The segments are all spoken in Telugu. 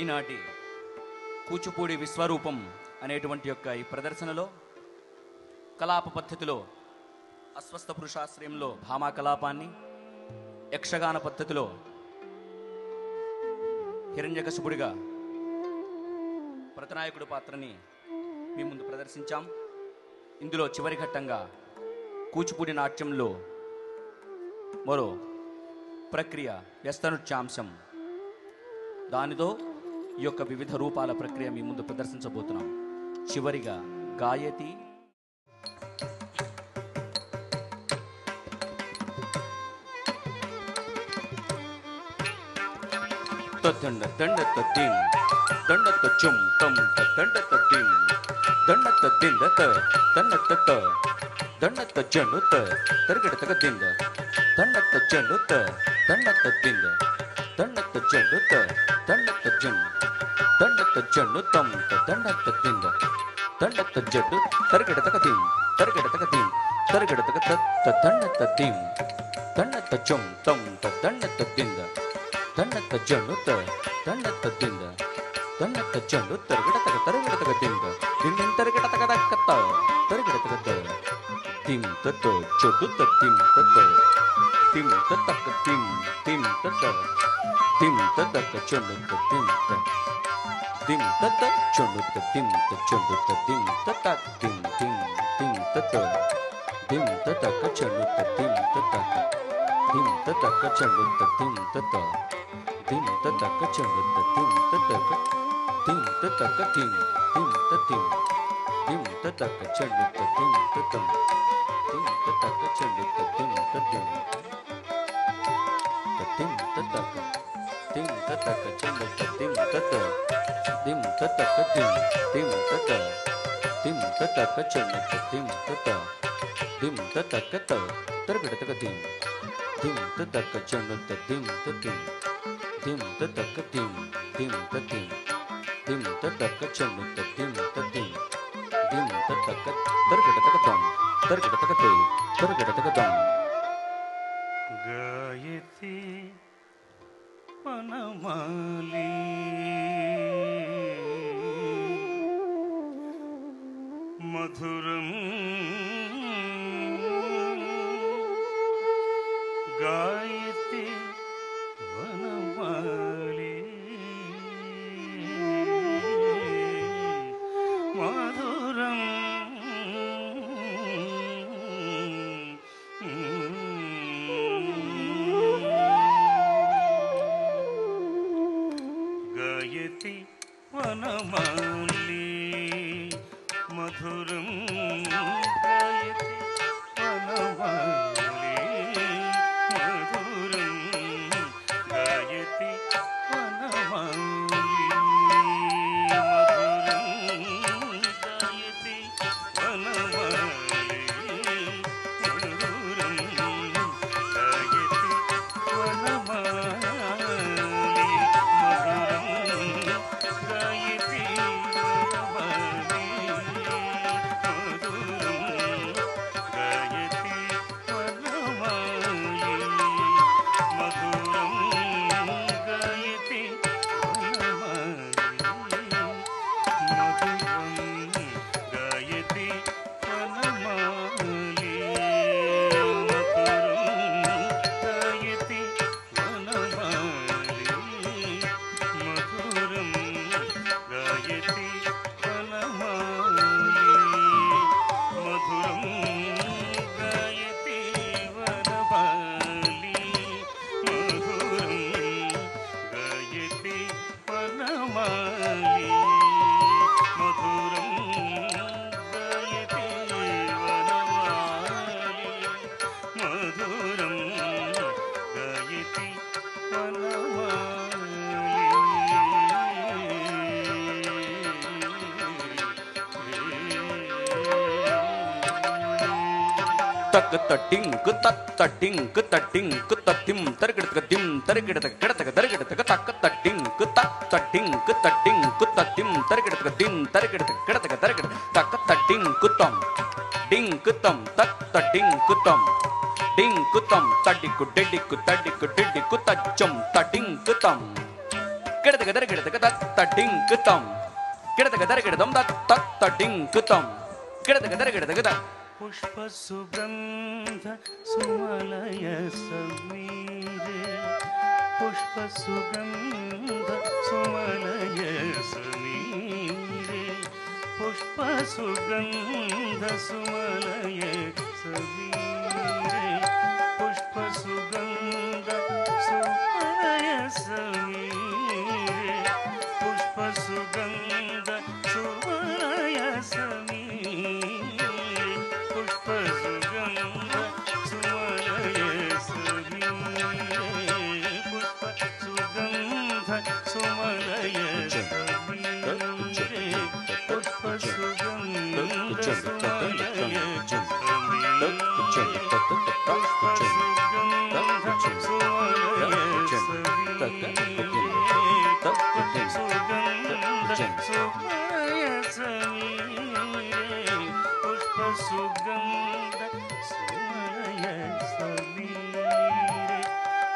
ఈనాటి కూచిపూడి విశ్వరూపం అనేటువంటి యొక్క ఈ ప్రదర్శనలో కలాప పద్ధతిలో అస్వస్థ పురుషాశ్రయంలో భామా కలాపాన్ని, యక్షగాన పద్ధతిలో హిరణ్యకశిపుడిగా ప్రతినాయకుడు పాత్రని మీ ముందు ప్రదర్శించాం. ఇందులో చివరి ఘట్టంగా కూచిపూడి నాట్యంలో మరో ప్రక్రియ వ్యస్తనృత్యాంశం, దానితో ఈ యొక్క వివిధ రూపాల ప్రక్రియ మీ ముందు ప్రదర్శించబోతున్నాం. చివరిగా గాయతి దండ దండ తద్దిం దండ తచ్చం తం దండ తద్దిం దండ తద్దింద త దండ తత దండ తజ్జను త తరగడ తగదింద దండ తజ్జను త దండ తద్దింద దండ తజ్జను త దండ తజ్జన్ దండ తజ్జను తం దండ తద్దింద దండ తజ్జడు తరగడ తగదిం తరగడ తగదిం తరగడ తగ త దండ తద్దిం దండ తచ్చం తం దండ తద్దింద దండ తజ్జను త దండ తద్దింద దండ తజ్జను తరగడ తగ తరగడ తగదింద దిం తరగడ తగ దక్కత తరగడ తగ తిం తత చొడు తిం తత తిం తతక తిం తిం తత తిం తతక చొడు తిం త తిం తత చొడు తిం త చొడు తిం తత తిం తిం తిం తత తిం తతక చొడు తిం తత తిం తతక చొడు తిం తత తిం తతక చొడు తిం తతక తిం తతక తిం తిం తతిం తిం తతక చొడు తిం తతం తిం తతక చొడు తిం తతిం తతిం తతక తిం తతక చొడు తిం తత తిం తతక తిం తిం తత తిం తతక చొడు తిం తత తిం తతక త తరగడ తక తిం తిం తతక చొడు తిం తతిం తిం తతక తిం తిం తతిం తిం తతక చొడు తిం తతిం తిం తతక తరగడ తక తం తరగడ తక తే తరగడ తక తం గాయతి వనమాలి మధురం గాయతి వనమాలి మధురం గాయతి వనమాలి మధురం గాయతి వనమాలి మధురం గాయతి వనమాలి మధురం గాయతి వనమాలి మధురం గాయతి వనమాలి మధురం గాయతి వనమాలి మధురం గాయతి వనమాలి మధురం గాయతి తక్ తటింక్ తత్ తటింక్ తటింక్ తతిం తరగడ తక తిం తరగడ తక గడ తక తరగడ తక తక్ తటింక్ తత్ తటింక్ తటింక్ తతిం తరగడ తక తిం తరగడ తక గడ తక తరగడ తక్ తటింక్ తం డింక్ తం తత్ తటింక్ తం డింక్ తం తడికు డెడికు తడికు డెడికు తచ్చం తటింక్ తం కిడతగ దరగిడతగ తత్త డింకుతం కిడతగ దరగిడదం తత్త డింకుతం కిడతగ దరగిడతగ పుష్ప సుగంధ సుమలయ సమీరే పుష్ప సుగంధ సుమలయ సమీరే పుష్ప సుగంధ సుమలయ సమీరే పుష్ప సుగంధ సుమలయ సమీరే పుష్ప సుగంధ సుమలయ సమీరే పుష్ప సుగంధ సుమలయ సమీరే పుష్ప సుగంధ సుమలయ సమీరే పుష్ప సుగంధ సుమలయ సమీరే పుష్ప సుగంధ సుమలయ సమీరే పుష్ప సుగంధ సుమలయ సమీరే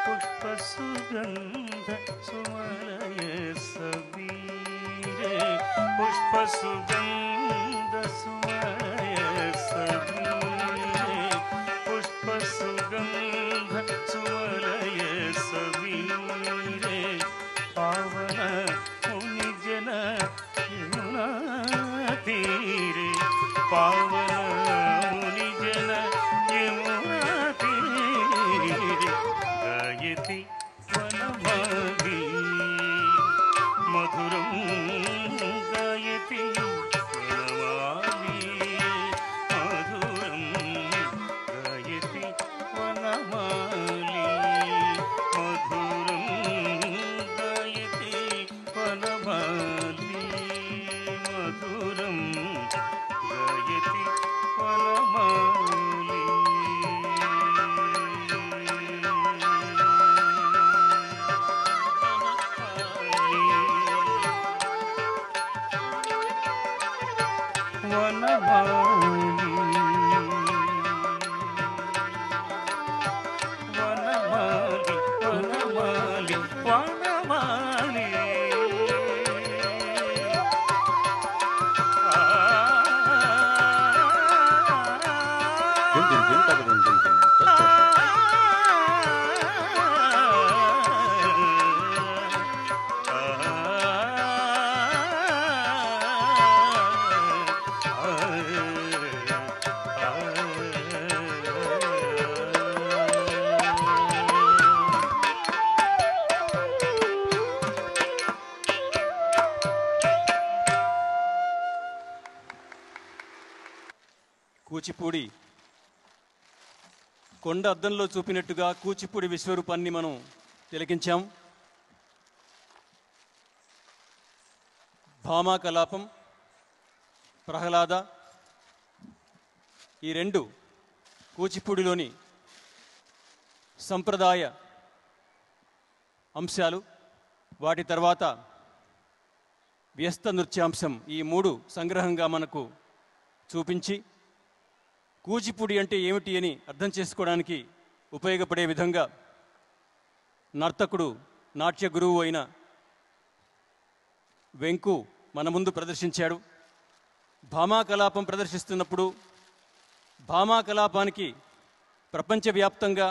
పుష్ప సుగంధ సుమలయ సమీరే పుష్ప సుగంధ సుమలయ సమీరే పుష్ప సుగంధ సుమలయ సమీరే పావన ముని జన యమునా తీరే పావన ముని జన యమునా తీరే గాయతి వనమాలి మధురం గాయతి వనమాలి మధురం గాయతి వనమాలి మధురం గాయతి వనమాలి మధురం గాయతి వనమాలి వనమాలి వనమాలి వనమాలి కూచిపూడి కొండ అద్దంలో చూపినట్టుగా కూచిపూడి విశ్వరూపాన్ని మనం తిలకించాం. భామా కలాపం, ప్రహ్లాద, ఈ రెండు కూచిపూడిలోని సంప్రదాయ అంశాలు. వాటి తర్వాత వ్యస్త నృత్యాంశం, ఈ మూడు సంగ్రహంగా మనకు చూపించి కూచిపూడి అంటే ఏమిటి అని అర్థం చేసుకోవడానికి ఉపయోగపడే విధంగా నర్తకుడు, నాట్య గురువు అయిన వెంకు మన ముందు ప్రదర్శించాడు. భామా కలాపం ప్రదర్శిస్తున్నప్పుడు భామా కలాపానికి ప్రపంచవ్యాప్తంగా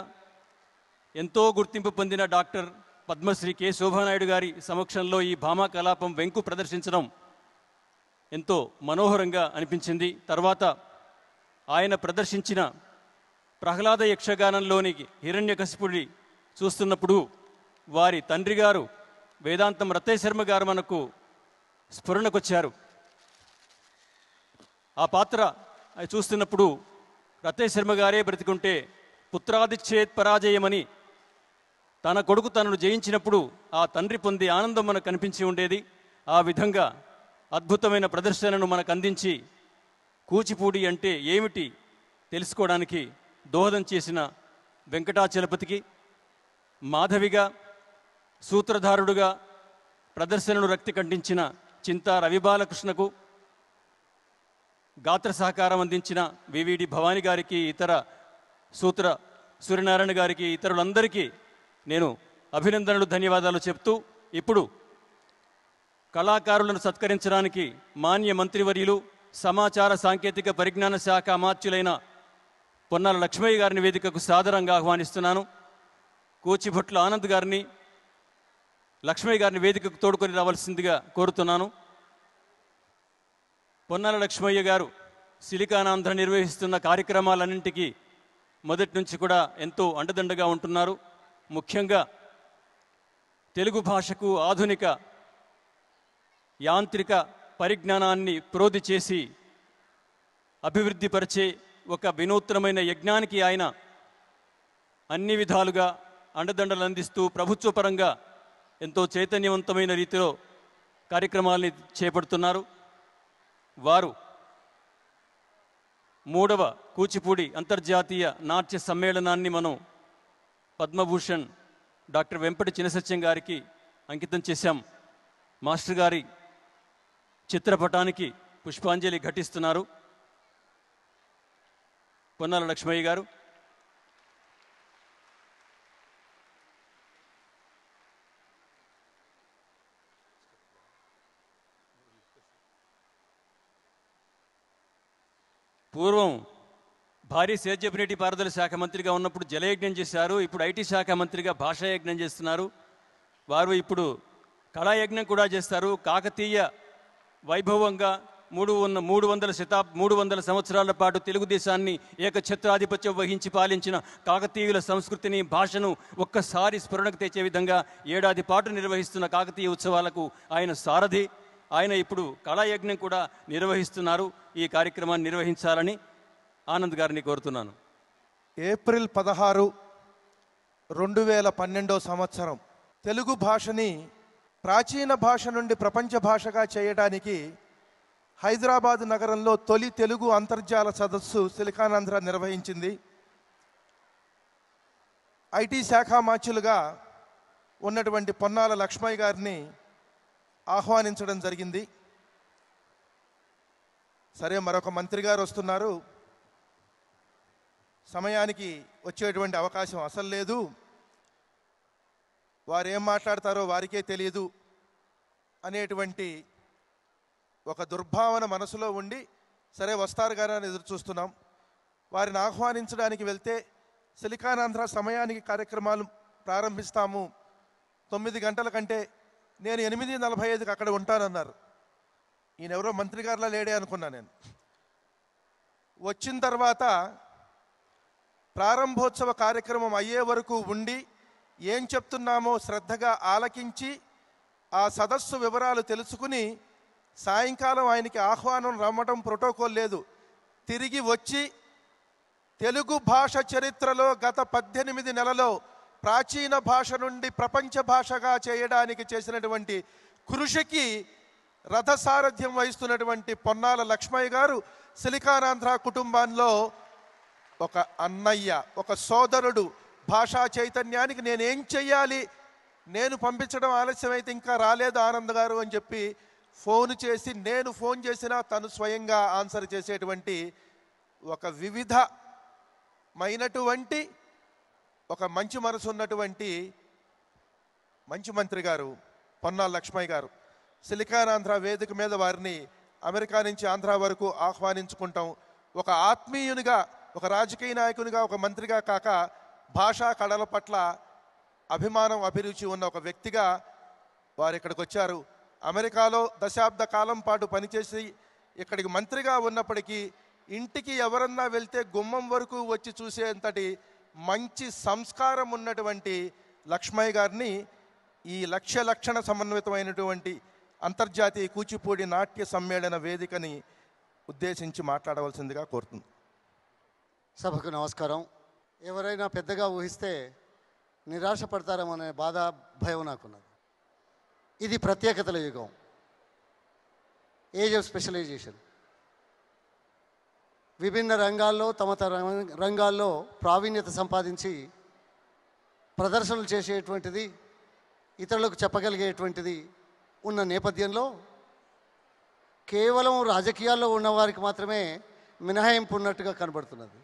ఎంతో గుర్తింపు పొందిన డాక్టర్ పద్మశ్రీ కె శోభానాయుడు గారి సమక్షంలో ఈ భామా కలాపం వెంకు ప్రదర్శించడం ఎంతో మనోహరంగా అనిపించింది. తర్వాత ఆయన ప్రదర్శించిన ప్రహ్లాద యక్షగానంలోని హిరణ్యకశిపుడి చూస్తున్నప్పుడు వారి తండ్రి గారు వేదాంతం రత్తయ్య శర్మ గారు మనకు స్ఫురణకొచ్చారు. ఆ పాత్ర చూస్తున్నప్పుడు రత్తయ్య శర్మ గారే బ్రతికుంటే పుత్రాదిచ్ఛేత్ పరాజయమని తన కొడుకు తనను జయించినప్పుడు ఆ తండ్రి పొందే ఆనందం మనకు కనిపించి ఉండేది. ఆ విధంగా అద్భుతమైన ప్రదర్శనను మనకు అందించి కూచిపూడి అంటే ఏమిటి తెలుసుకోవడానికి దోహదం చేసిన వెంకటాచలపతికి, మాధవిగా సూత్రధారుడుగా ప్రదర్శనను రక్తి కంటించిన చింతా రవిబాలకృష్ణకు, గాత్ర సహకారం అందించిన వివిడి భవానీ గారికి, ఇతర సూర్యనారాయణ గారికి, ఇతరులందరికీ నేను అభినందనలు, ధన్యవాదాలు చెప్తూ ఇప్పుడు కళాకారులను సత్కరించడానికి మాన్య మంత్రివర్యులు సమాచార సాంకేతిక పరిజ్ఞాన శాఖ అమాత్యులైన పొన్నాల లక్ష్మయ్య గారిని వేదికకు సాదరంగా ఆహ్వానిస్తున్నాను. కూచిభొట్ల ఆనంద్ గారిని, లక్ష్మయ్య గారిని వేదికకు తోడుకొని రావాల్సిందిగా కోరుతున్నాను. పొన్నాల లక్ష్మయ్య గారు సిలికానాంధ్ర నిర్వహిస్తున్న కార్యక్రమాలన్నింటికీ మొదటి నుంచి కూడా ఎంతో అండదండగా ఉంటున్నారు. ముఖ్యంగా తెలుగు భాషకు ఆధునిక యాంత్రిక పరిజ్ఞానాన్ని ప్రోధి చేసి అభివృద్ధిపరిచే ఒక వినూత్నమైన యజ్ఞానికి ఆయన అన్ని విధాలుగా అండదండలు అందిస్తూ ప్రభుత్వ పరంగా ఎంతో చైతన్యవంతమైన రీతిలో కార్యక్రమాల్ని చేపడుతున్నారు. వారు 3వ కూచిపూడి అంతర్జాతీయ నాట్య సమ్మేళనాన్ని మనం పద్మభూషణ్ డాక్టర్ వెంపటి చినసత్యం గారికి అంకితం చేశాం. మాస్టర్ గారి చిత్రపటానికి పుష్పాంజలి ఘటిస్తున్నారు పొన్నాల లక్ష్మయ్య గారు. పూర్వం భారీ సేద్యపు నీటి పారుదల శాఖ మంత్రిగా ఉన్నప్పుడు జలయజ్ఞం చేశారు. ఇప్పుడు ఐటీ శాఖ మంత్రిగా భాషాయజ్ఞం చేస్తున్నారు. వారు ఇప్పుడు కళాయజ్ఞం కూడా చేస్తారు. కాకతీయ వైభవంగా 300 సంవత్సరాల పాటు తెలుగుదేశాన్ని ఏకఛత్రాధిపత్యం వహించి పాలించిన కాకతీయుల సంస్కృతిని, భాషను ఒక్కసారి స్ఫురణకు తెచ్చే విధంగా ఏడాది పాటు నిర్వహిస్తున్న కాకతీయ ఉత్సవాలకు ఆయన సారథి. ఆయన ఇప్పుడు కళాయజ్ఞం కూడా నిర్వహిస్తున్నారు. ఈ కార్యక్రమాన్ని నిర్వహించాలని ఆనంద్ గారిని కోరుతున్నాను. ఏప్రిల్ 16, 2012 సంవత్సరం తెలుగు భాషని ప్రాచీన భాష నుండి ప్రపంచ భాషగా చేయడానికి హైదరాబాద్ నగరంలో తొలి తెలుగు అంతర్జాల సదస్సు సిలికానాంధ్ర నిర్వహించింది. ఐటీ శాఖ మాచ్యులుగా ఉన్నటువంటి పొన్నాల లక్ష్మయ్య గారిని ఆహ్వానించడం జరిగింది. సరే, మరొక మంత్రి గారు వస్తున్నారు, సమయానికి వచ్చేటువంటి అవకాశం అసలు లేదు, వారు ఏం మాట్లాడతారో వారికే తెలియదు అనేటువంటి ఒక దుర్భావన మనసులో ఉండి, సరే వస్తారు గారు అని ఎదురు చూస్తున్నాం. వారిని ఆహ్వానించడానికి వెళ్తే సిలికానాంధ్ర సమయానికి కార్యక్రమాలు ప్రారంభిస్తాము, 9 గంటల కంటే నేను 8:45కి అక్కడ ఉంటానన్నారు. ఈయన ఎవరో మంత్రి గారిలా లేడే అనుకున్నా నేను. వచ్చిన తర్వాత ప్రారంభోత్సవ కార్యక్రమం అయ్యే వరకు ఉండి ఏం చెప్తున్నామో శ్రద్ధగా ఆలకించి ఆ సదస్సు వివరాలు తెలుసుకుని సాయంకాలం ఆయనకి ఆహ్వానం రమ్మటం ప్రోటోకాల్ లేదు, తిరిగి వచ్చి తెలుగు భాష చరిత్రలో గత 18 నెలలో ప్రాచీన భాష నుండి ప్రపంచ భాషగా చేయడానికి చేసినటువంటి కృషికి రథసారథ్యం వహిస్తున్నటువంటి పొన్నాల లక్ష్మయ్య గారు సిలికానాంధ్ర కుటుంబంలో ఒక అన్నయ్య, ఒక సోదరుడు. భాషా చైతన్యానికి నేనేం చెయ్యాలి, నేను పంపించడం ఆలస్యమైతే ఇంకా రాలేదు ఆనంద్ గారు అని చెప్పి ఫోన్ చేసి, నేను ఫోన్ చేసినా తను స్వయంగా ఆన్సర్ చేసేటువంటి ఒక వివిధమైనటువంటి ఒక మంచి మనసు ఉన్నటువంటి మంచి మంత్రి గారు పొన్నాల లక్ష్మయ్య గారు. సిలికానాంధ్ర వేదిక మీద వారిని అమెరికా నుంచి ఆంధ్ర వరకు ఆహ్వానించుకుంటాం. ఒక ఆత్మీయునిగా, ఒక రాజకీయ నాయకునిగా, ఒక మంత్రిగా కాక భాషా కళల పట్ల అభిమానం, అభిరుచి ఉన్న ఒక వ్యక్తిగా వారు ఇక్కడికి వచ్చారు. అమెరికాలో దశాబ్ద కాలం పాటు పనిచేసి ఇక్కడికి మంత్రిగా ఉన్నప్పటికీ ఇంటికి ఎవరన్నా వెళ్తే గుమ్మం వరకు వచ్చి చూసేంతటి మంచి సంస్కారం ఉన్నటువంటి లక్ష్మయ్య గారిని ఈ లక్షణ సమన్వితమైనటువంటి అంతర్జాతీయ కూచిపూడి నాట్య సమ్మేళన వేదికని ఉద్దేశించి మాట్లాడవలసిందిగా కోరుతుంది. సభకు నమస్కారం. ఎవరైనా పెద్దగా ఊహిస్తే నిరాశపడతారేమనే బాధ, భయం నాకున్నది. ఇది ప్రత్యేకతల యుగం, ఏజ్ ఆఫ్ స్పెషలైజేషన్. విభిన్న రంగాల్లో తమ రంగాల్లో ప్రావీణ్యత సంపాదించి ప్రదర్శనలు చేసేటువంటిది, ఇతరులకు చెప్పగలిగేటువంటిది ఉన్న నేపథ్యంలో కేవలం రాజకీయాల్లో ఉన్నవారికి మాత్రమే మినహాయింపు ఉన్నట్టుగా కనబడుతున్నది.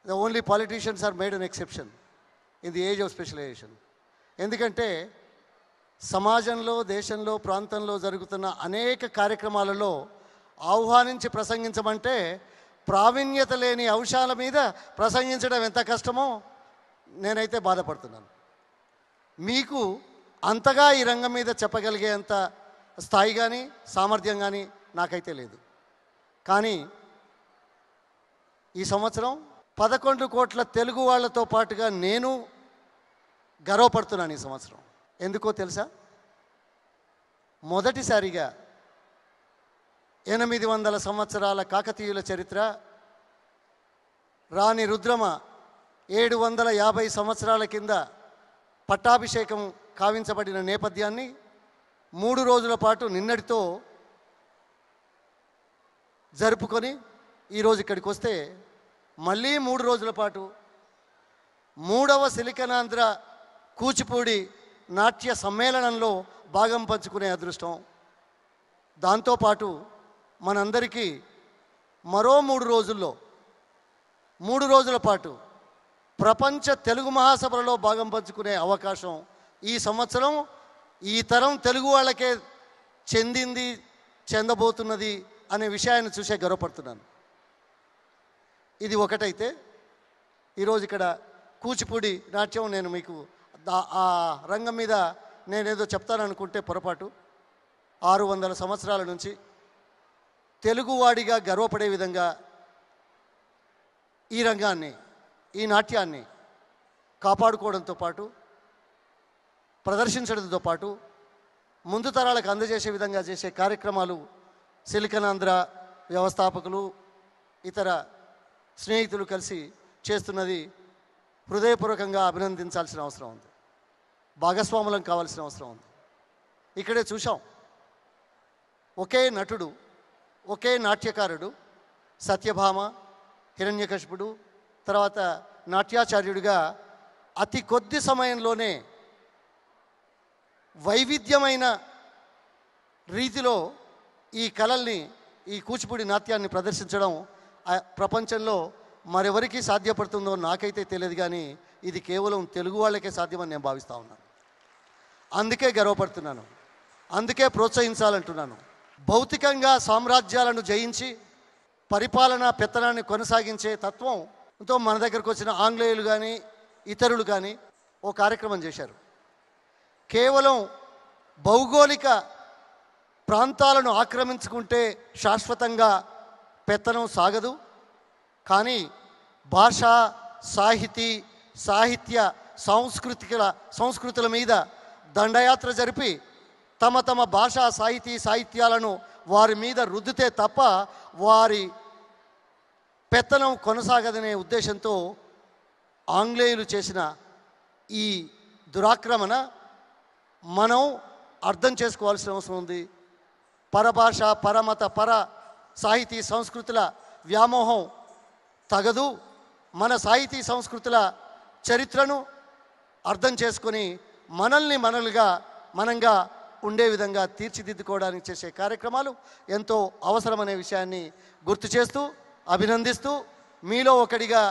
The only politicians are made an exception in the age of specialisation. ఎందుకంటే సమాజంలో, దేశంలో, ప్రాంతంలో జరుగుతున్న అనేక కార్యక్రమాలలో ఆహ్వానించి ప్రసంగించమంటే ప్రావీణ్యత లేని అంశాల మీద ప్రసంగించడం ఎంత కష్టమో నేనైతే బాధపడుతున్నాను. మీకు అంతగా ఈ రంగం మీద చెప్పగలిగేంత స్థాయి కానీ సామర్థ్యం కానీ నాకైతే లేదు. కానీ ఈ సంవత్సరం 11 కోట్ల తెలుగు వాళ్ళతో పాటుగా నేను గర్వపడుతున్నాను. ఈ సంవత్సరం ఎందుకో తెలుసా? మొదటిసారిగా 800 సంవత్సరాల కాకతీయుల చరిత్ర, రాణి రుద్రమ 750 సంవత్సరాల కింద పట్టాభిషేకం కావించబడిన నేపథ్యాన్ని 3 రోజుల పాటు నిన్నటితో జరుపుకొని ఈరోజు ఇక్కడికి వస్తే మళ్ళీ 3 రోజుల పాటు 3వ సిలికనాంధ్ర కూచిపూడి నాట్య సమ్మేళనంలో భాగం పంచుకునే అదృష్టం, దాంతోపాటు మనందరికీ మరో 3 రోజుల్లో 3 రోజుల పాటు ప్రపంచ తెలుగు మహాసభలలో భాగం పంచుకునే అవకాశం ఈ సంవత్సరం ఈ తరం తెలుగు వాళ్ళకే చెందింది, చెందబోతున్నది అనే విషయాన్ని చూసే గర్వపడుతున్నాను. ఇది ఒకటైతే ఈరోజు ఇక్కడ కూచిపూడి నాట్యం, నేను మీకు ఆ రంగం మీద నేనేదో చెప్తాననుకుంటే పొరపాటు. 600 సంవత్సరాల నుంచి తెలుగువాడిగా గర్వపడే విధంగా ఈ రంగాన్ని, ఈ నాట్యాన్ని కాపాడుకోవడంతో పాటు, ప్రదర్శించడంతో పాటు ముందు తరాలకు అందజేసే విధంగా చేసే కార్యక్రమాలు సిలికనాంధ్ర వ్యవస్థాపకులు, ఇతర స్నేహితులు కలిసి చేస్తున్నది హృదయపూర్వకంగా అభినందించాల్సిన అవసరం ఉంది. భాగస్వాములం కావాల్సిన అవసరం ఉంది. ఇక్కడే చూసాం, ఒకే నటుడు, ఒకే నాట్యకారుడు, సత్యభామ, హిరణ్యకశిపుడు, తర్వాత నాట్యాచార్యుడిగా అతి కొద్ది సమయంలోనే వైవిధ్యమైన రీతిలో ఈ కళల్ని, ఈ కూచిపూడి నాట్యాన్ని ప్రదర్శించడం ప్రపంచంలో మరెవరికి సాధ్యపడుతుందో నాకైతే తెలియదు. కానీ ఇది కేవలం తెలుగు వాళ్ళకే సాధ్యమని నేను భావిస్తూ ఉన్నాను. అందుకే గర్వపడుతున్నాను, అందుకే ప్రోత్సహించాలంటున్నాను. భౌతికంగా సామ్రాజ్యాలను జయించి పరిపాలనా పెత్తనాన్ని కొనసాగించే తత్వంతో మన దగ్గరకు వచ్చిన ఆంగ్లేయులు కానీ ఇతరులు కానీ ఓ కార్యక్రమం చేశారు. కేవలం భౌగోళిక ప్రాంతాలను ఆక్రమించుకుంటే శాశ్వతంగా పెత్తనం సాగదు, కానీ భాష, సాహిత్య సంస్కృతుల మీద దండయాత్ర జరిపి తమ తమ భాషా సాహిత్యాలను వారి మీద రుద్దితే తప్ప వారి పెత్తనం కొనసాగదనే ఉద్దేశంతో ఆంగ్లేయులు చేసిన ఈ దురాక్రమణ మనం అర్థం చేసుకోవాల్సిన అవసరం ఉంది. పరభాష, పరమత, పర సాహితీ సంస్కృతుల వ్యామోహం తగదు. మన సాహితీ సంస్కృతుల చరిత్రను అర్థం చేసుకొని మనంగా ఉండే విధంగా తీర్చిదిద్దుకోవడానికి చేసే కార్యక్రమాలు ఎంతో అవసరమనే విషయాన్ని గుర్తు చేస్తూ, అభినందిస్తూ, మీలో ఒకడిగా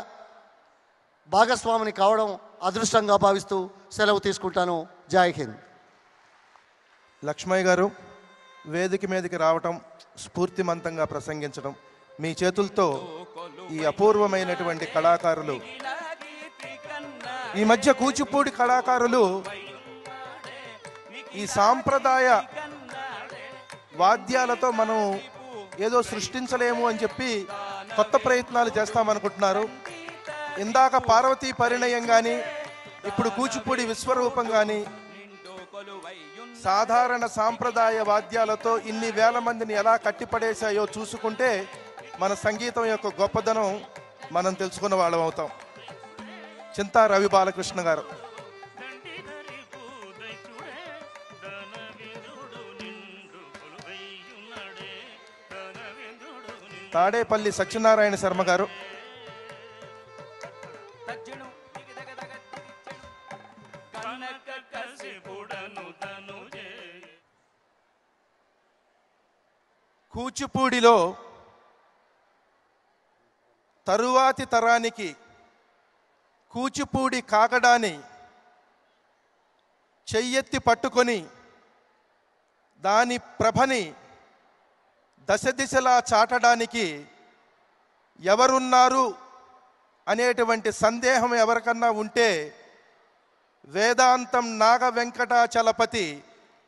భాగస్వామిని కావడం అదృష్టంగా భావిస్తూ సెలవు తీసుకుంటాను. జై హింద్. లక్ష్మయ్య గారు వేదిక మీదకి రావటం, స్ఫూర్తిమంతంగా ప్రసంగించడం, మీ చేతులతో ఈ అపూర్వమైనటువంటి కళాకారులు, ఈ మధ్య కూచిపూడి కళాకారులు ఈ సాంప్రదాయ వాద్యాలతో మనం ఏదో సృష్టించలేము అని చెప్పి కొత్త ప్రయత్నాలు చేస్తామనుకుంటున్నారు. ఇందాక పార్వతీ పరిణయం కానీ, ఇప్పుడు కూచిపూడి విశ్వరూపం కానీ సాధారణ సాంప్రదాయ వాద్యాలతో ఇన్ని వేల మందిని ఎలా కట్టిపడేశాయో చూసుకుంటే మన సంగీతం యొక్క గొప్పదనం మనం తెలుసుకున్న వాళ్ళం అవుతాం. చింతా రవి బాలకృష్ణ గారు. తాడేపల్లి సత్యనారాయణ శర్మ గారు. కూచిపూడిలో తరువాతి తరానికి కూచిపూడి కాకడాన్ని చెయ్యెత్తి పట్టుకొని దాని ప్రభని దశ దిశలా చాటడానికి ఎవరున్నారు అనేటువంటి సందేహం ఎవరికన్నా ఉంటే వేదాంతం నాగ వెంకటాచలపతి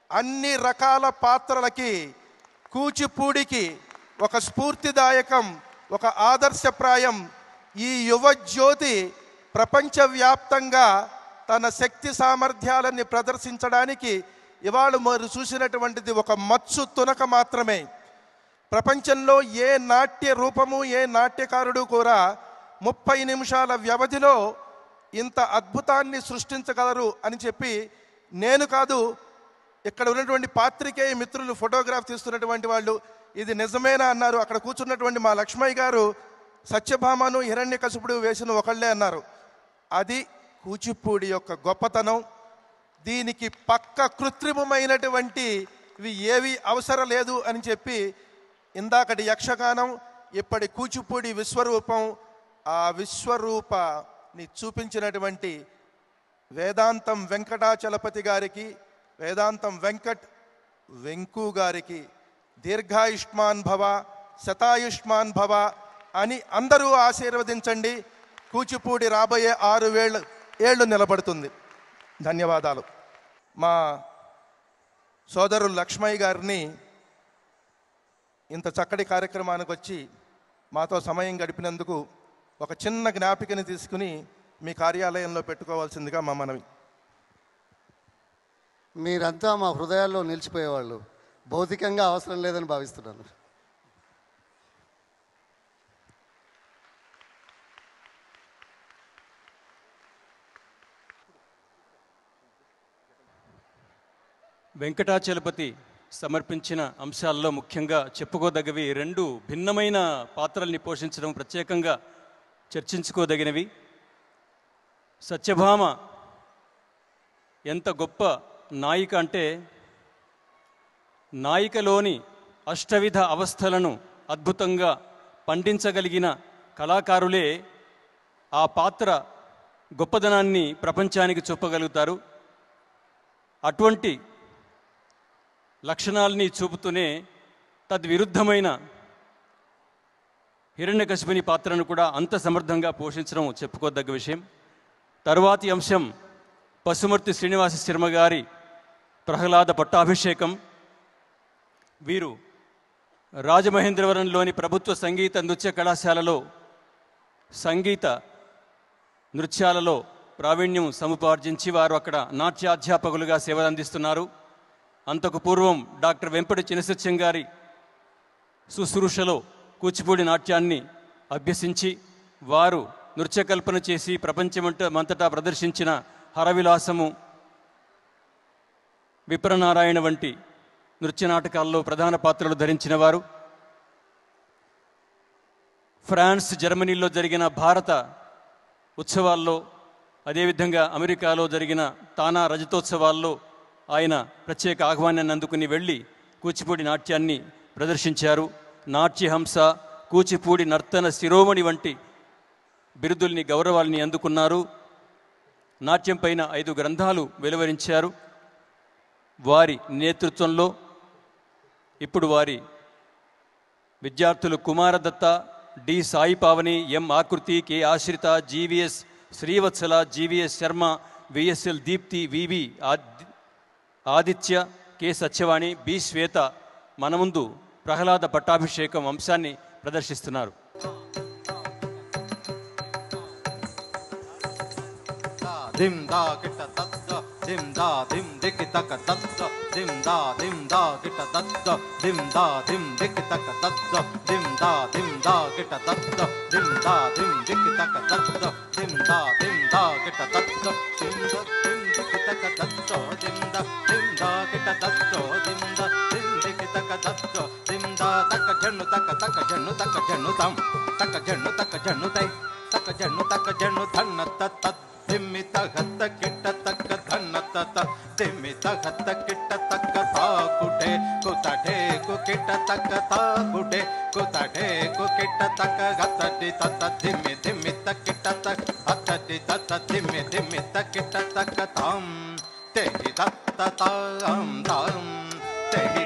అన్ని రకాల పాత్రలకి కూచిపూడికి ఒక స్ఫూర్తిదాయకం, ఒక ఆదర్శప్రాయం. ఈ యువజ్యోతి ప్రపంచవ్యాప్తంగా తన శక్తి సామర్థ్యాలని ప్రదర్శించడానికి ఇవాళ మరి చూసినటువంటిది ఒక మత్సు తునక మాత్రమే. ప్రపంచంలో ఏ నాట్య రూపము, ఏ నాట్యకారుడు కూడా 30 నిమిషాల వ్యవధిలో ఇంత అద్భుతాన్ని సృష్టించగలరు అని చెప్పి నేను కాదు, ఇక్కడ ఉన్నటువంటి పాత్రికేయ మిత్రులు, ఫోటోగ్రాఫ్ తీస్తున్నటువంటి వాళ్ళు ఇది నిజమేనా అన్నారు. అక్కడ కూర్చున్నటువంటి మా లక్ష్మయ్య గారు సత్యభామను హిరణ్యకశిపుడు వేసిన ఒకళ్ళే అన్నారు. అది కూచిపూడి యొక్క గొప్పతనం. దీనికి పక్క కృత్రిమమైనటువంటి ఇవి ఏవి అవసరం లేదు అని చెప్పి ఇందాకటి యక్షగానం, ఇప్పటి కూచిపూడి విశ్వరూపం, ఆ విశ్వరూపాన్ని చూపించినటువంటి వేదాంతం వెంకటాచలపతి గారికి, వేదాంతం వెంకు గారికి దీర్ఘాయుష్మాన్ భవ, శతాయుష్మాన్ భవ అని అందరూ ఆశీర్వదించండి. కూచిపూడి రాబోయే 6 ఏళ్ళు నిలబడుతుంది. ధన్యవాదాలు. మా సోదరులు లక్ష్మయ్య గారిని ఇంత చక్కటి కార్యక్రమానికి వచ్చి మాతో సమయం గడిపినందుకు ఒక చిన్న జ్ఞాపికని తీసుకుని మీ కార్యాలయంలో పెట్టుకోవాల్సిందిగా మా మనవి. మీరంతా మా హృదయాల్లో నిలిచిపోయేవాళ్ళు. భౌతికంగా అవసరం లేదని భావిస్తున్నాను. వెంకటాచలపతి సమర్పించిన అంశాల్లో ముఖ్యంగా చెప్పుకోదగ్గవి 2 భిన్నమైన పాత్రల్ని పోషించడం ప్రత్యేకంగా చర్చించుకోదగినవి. సత్యభామ ఎంత గొప్ప నాయిక అంటే, నాయికలోని అష్టవిధ అవస్థలను అద్భుతంగా పండించగలిగిన కళాకారులే ఆ పాత్ర గొప్పదనాన్ని ప్రపంచానికి చూపగలుగుతారు. అటువంటి లక్షణాలని చూపుతూనే తద్విరుద్ధమైన హిరణ్యకశిపుని పాత్రను కూడా అంత సమర్థంగా పోషించడం చెప్పుకోదగ్గ విషయం. తరువాతి అంశం పశుమర్తి శ్రీనివాస శర్మ గారి ప్రహ్లాద పట్టాభిషేకం. వీరు రాజమహేంద్రవరంలోని ప్రభుత్వ సంగీత నృత్య కళాశాలలో సంగీత నృత్యాలలో ప్రావీణ్యం సముపార్జించి వారు అక్కడ నాట్యాధ్యాపకులుగా సేవలు అందిస్తున్నారు. అంతకు పూర్వం డాక్టర్ వెంపటి చినసత్యం గారి శుశ్రూషలో కూచిపూడి నాట్యాన్ని అభ్యసించి వారు నృత్యకల్పన చేసి ప్రపంచమంతటా ప్రదర్శించిన హరవిలాసము, విప్రనారాయణ వంటి నృత్య నాటకాల్లో ప్రధాన పాత్రలు ధరించిన వారు. ఫ్రాన్స్, జర్మనీలో జరిగిన భారత ఉత్సవాల్లో, అదేవిధంగా అమెరికాలో జరిగిన తానా రజతోత్సవాల్లో ఆయన ప్రత్యేక ఆహ్వానాన్ని అందుకుని వెళ్ళి కూచిపూడి నాట్యాన్ని ప్రదర్శించారు. నాట్యహంస, కూచిపూడి నర్తన శిరోమణి వంటి బిరుదుల్ని, గౌరవాల్ని అందుకున్నారు. నాట్యం పైన 5 గ్రంథాలు వెలువరించారు. వారి నేతృత్వంలో ఇప్పుడు వారి విద్యార్థులు Kumaradatta, D Sai Pavani, M Akriti, K Ashritha, GVS Srivatsala, GVS Sharma, VSL Deepti, VV Aditya, K Satyavani, B Swetha మన ముందు ప్రహ్లాద పట్టాభిషేకం అంశాన్ని ప్రదర్శిస్తున్నారు. దిమ్ దా కిట దద్ద దిమ్ దా దిమ్ దికి తక దద్ద దిమ్ దా కిట దద్ద దిమ్ దా దికి తక దద్ద దిమ్ దా కిట దద్ద దిమ్ దికి తక దద్ద దిమ్ కిట దద్ద దిమ్ దికి తక దద్ద దిమ్ కిట దద్ద దిమ్ దికి తక దద్ద దిమ్ తక జన్ను తక జన్ను తం తక జన్ను తక జన్ను ధన్న తత్ దిమ్మిత హత్త కిట్ట తక్క ధన్న తత దిమ్మిత హత్త కిట్ట తక్క తాకుటే కుతటే కుకిట్ట తక్క తాకుటే కుతటే కుకిట్ట తక్క హత్తటి తత దిమ్మి దిమ్మిత కిట్ట తక్క హత్తటి తత దిమ్మి దిమ్మిత కిట్ట తక్క తాం తెహి తత్త తాం తాం తెహి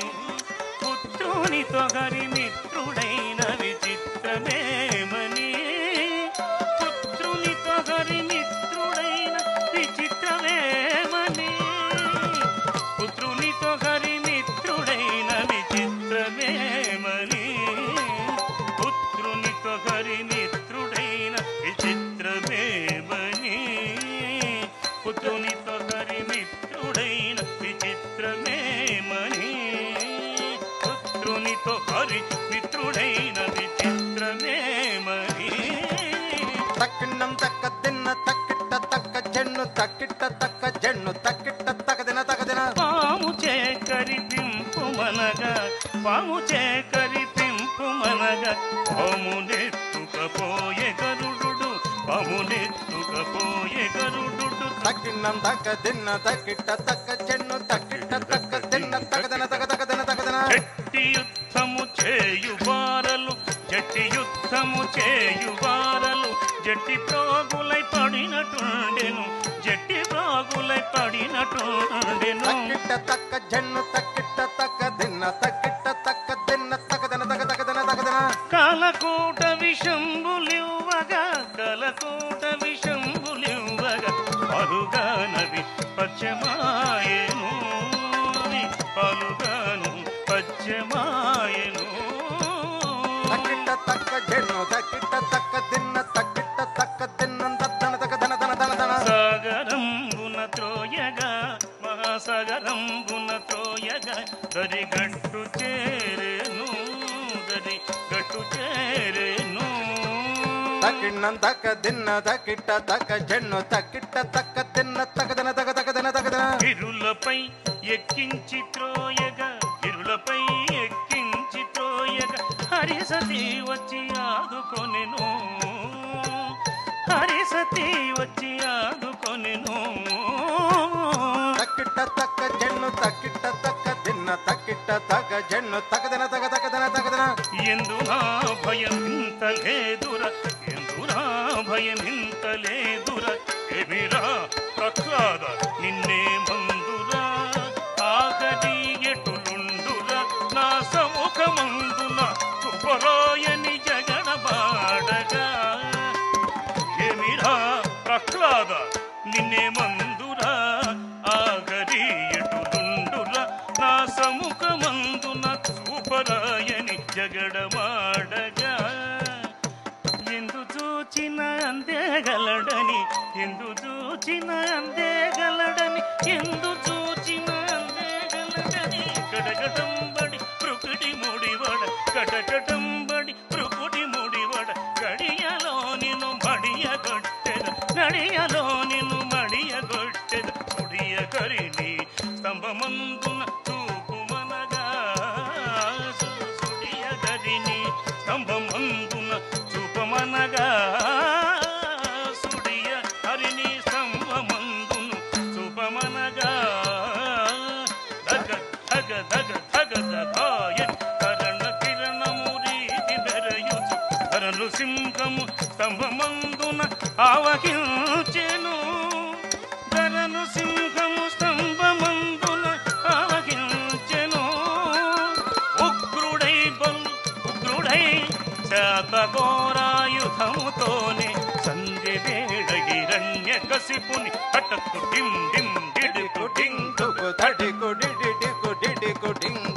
పుత్రునితో హరి మిత్రుడైన విచిత్రమేమని పుత్రునితో హరి మిత్రుడైన విచిత్రమేమని పుత్రునితో హరి మిత్రుడైన విచిత్రమేమని పుత్రునితో హరి మిత్రుడైన విచిత్రమేమని పుత్రునితో హరి మిత్రుడైన విచిత్రమేమని పుత్రునితో హరి మిత్రుడైన విచిత్రమేమని తక్కిన్నం తక్క తిన్న తక్కిట్ట తక్క జన్ను తక్కిట్ట తక్క జన్ను తక్కిట్ట తకదిన తకదిన పాము చేకరి పింపు మనగా పాము చేకరి పింపు మనగా పామునెత్తుకపోయే గరుడు పామునెత్తుకపోయే గరుడు తక్కిన్నం తక్క తిన్న తక్కిట్ట తక్క జన్ను తక్కిట్ట తక్క తిన్న తకదిన తకదన తకదిన జట్టి యుద్ధము చేయువారలు జట్టి యుద్ధము చేయువారలు జట్టి ప్రోగులై పడినటుండెను జట్టి ప్రోగులై పడినటుండెను తక్కిట్ట తక్క జన్ను తక్కిట్ట తక్క దిన్న తక్కిట్ట తక్క దిన్న తకదన తకదన తకదన కాలకూట విషంబులివ్వగా కలకూట విషంబులివ్వగా పలుగానవి పచ్చమాయను పలుగాను పచ్చమాయను తక్కిట్ట తక్క జన్ను తక్కిట్ట తక్క దిన్న తక్కిట్ట తక్క దిన్న తద్దన తకదన దన దన దన సాగరంబున త్రోయగా మహాసాగరంబున త్రోయగా దరిగట్టు చేరేను దరిగట్టు చేరేను తక్కిన్నం తక్క దిన్న తక్కిట్ట తక్క జన్ను తక్కిట్ట తక్క దిన్న తకదన తకదన తకదన ఇరులపై ఎక్కించి త్రోయగా ఇరులపై ఎక్కించి త్రోయగా హరిసతి వచ్చి ఆదుకొనెను హరిసతి వచ్చి ఆదుకొనెను తక్కిట్ట తక్క జన్ను తక్కిట్ట తక్క దిన్న తక్కిట్ట తక్క జన్ను తకదన తకదన తకదన ఎందునా భయం ఇంత లేదురా ఎందునా భయం ఇంత లేదురా ఎమిరా ప్రహ్లాద నిన్నే మందురా ఆగది ఎటులుండురా నా సముఖమందున సుపరాయని జగడబాడగా ఎమిరా ప్రహ్లాద నిన్నే మందురా ఆగది ఎటులుండురా నా సముఖమందున సుపరాయని జగడమాడగా ఎందు చూచిన అందేగలడని ఎందు చూచిన అందేగలడని ఎందు చూచిన అందేగలడని గడగడంబడి ప్రొకుడి ముడివడ గడగడంబడి ప్రొకుడి ముడివడ గడియలో నిన్ను మడియగొట్టెద గడియలో నిన్ను మడియగొట్టెద ముడియ కరిని స్తంభమందున చూపుమనగా సుడియ గరిని స్తంభమందున చూపమనగా సుడియ హరిని స్తంభమందును చూపమనగా దగ దగ దగ దగ దగాయ కరణ కిరణము రీతి బెరయుచు కరను సింహము స్తంభమందున ఆవహించెను కరను సింహము స్తంభమందున ఆవహించెను ఉగ్రుడై శాతఘోరాయుధముతోనే సంధ్య వేళ హిరణ్య కసిపుని కటకు టిం టిం డిడికు టింగు తడికు డిడికు డిడికు టింగ్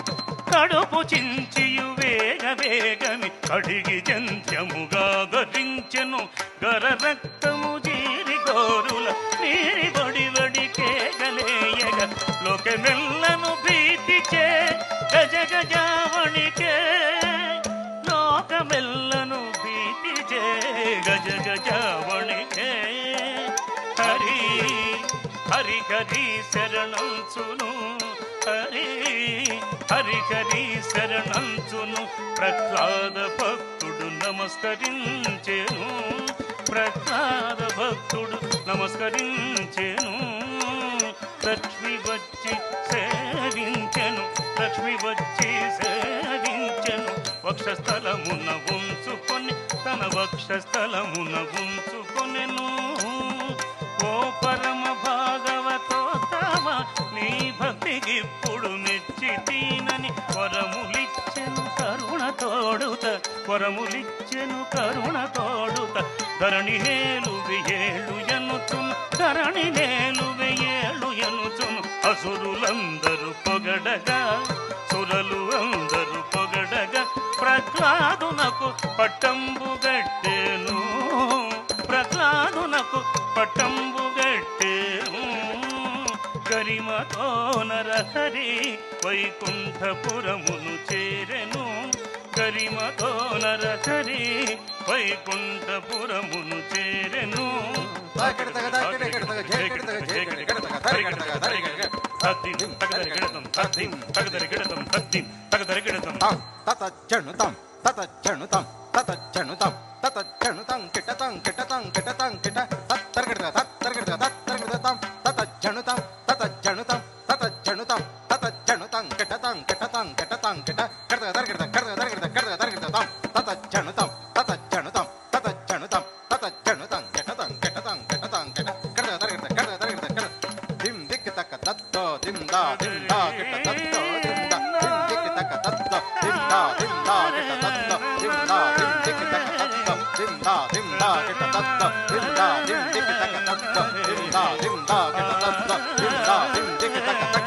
కడుపు చించియు వేగ వేగమి కడిగి జంధ్యముగా గరించెను గర రక్తము జీరి గోరుల నీరి వడి వడి కేగలేయగ లోకమెల్లను భీతిచే గజ గజావణికే లోకమెల్లను భీతిచే గజ గజావణికే హరి హరి హరి శరణంచును హరి హరి హరి శరణంచును ప్రహ్లాద భక్తుడు నమస్కరించెను ప్రహ్లాద భక్తుడు నమస్కరించెను లక్ష్మి వచ్చి సేవించెను లక్ష్మి వచ్చి సేవించెను వక్షస్థలమున ఉంచుకొని తన వక్షస్థలమున ఉంచుకొనెను ఓ పరమ భాగవతోత్తమ నీ భక్తికిప్పుడు మెచ్చి తీనని వరములిచ్చెను వరములిచ్చెను కరుణ తోడుత ధరణి నేలు వెయ్యేళ్ళు ఎనుచును ధరణి నేలు వెయ్యేళ్ళు ఎనుచును అసురులందరూ పొగడగా సురలు అందరూ పొగడగా ప్రహ్లాదునకు పట్టంబు గట్టెను ప్రహ్లాదునకు పట్టంబు గట్టెను గరిమతో Narahari వైకుంఠపురమును చేరెను గరిమతో Narahari వైకుంఠపురమును చేరెను dim da dim da